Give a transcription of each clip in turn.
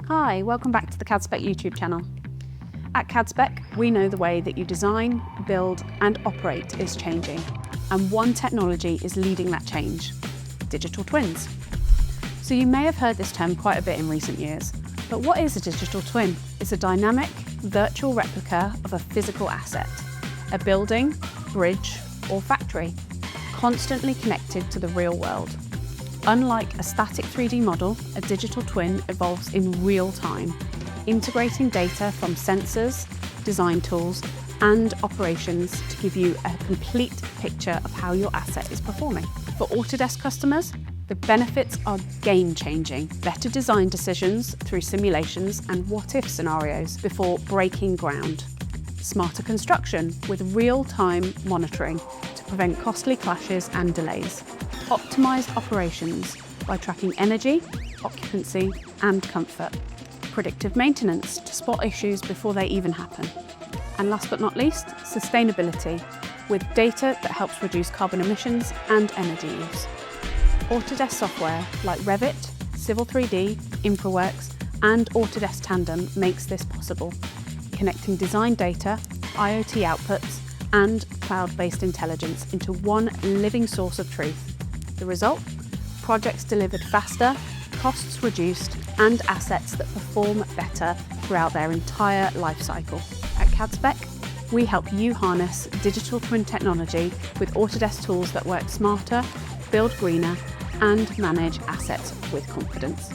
Hi, welcome back to the Cadspec YouTube channel. At Cadspec, we know the way that you design, build and operate is changing, and one technology is leading that change: digital twins. So you may have heard this term quite a bit in recent years, but what is a digital twin? It's a dynamic, virtual replica of a physical asset, a building, bridge or factory, constantly connected to the real world. Unlike a static 3D model, a digital twin evolves in real time, integrating data from sensors, design tools, and operations to give you a complete picture of how your asset is performing. For Autodesk customers, the benefits are game-changing. Better design decisions through simulations and what-if scenarios before breaking ground. Smarter construction with real-time monitoring to prevent costly clashes and delays. Optimised operations by tracking energy, occupancy and comfort. Predictive maintenance to spot issues before they even happen. And last but not least, sustainability with data that helps reduce carbon emissions and energy use. Autodesk software like Revit, Civil 3D, InfraWorks and Autodesk Tandem makes this possible, connecting design data, IoT outputs and cloud-based intelligence into one living source of truth. The result? Projects delivered faster, costs reduced, and assets that perform better throughout their entire lifecycle. At Cadspec, we help you harness digital twin technology with Autodesk tools that work smarter, build greener, and manage assets with confidence.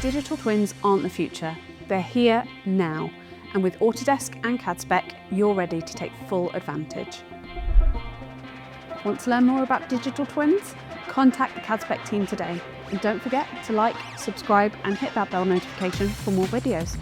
Digital twins aren't the future, they're here now. And with Autodesk and Cadspec, you're ready to take full advantage. Want to learn more about digital twins? Contact the Cadspec team today. And don't forget to like, subscribe and hit that bell notification for more videos.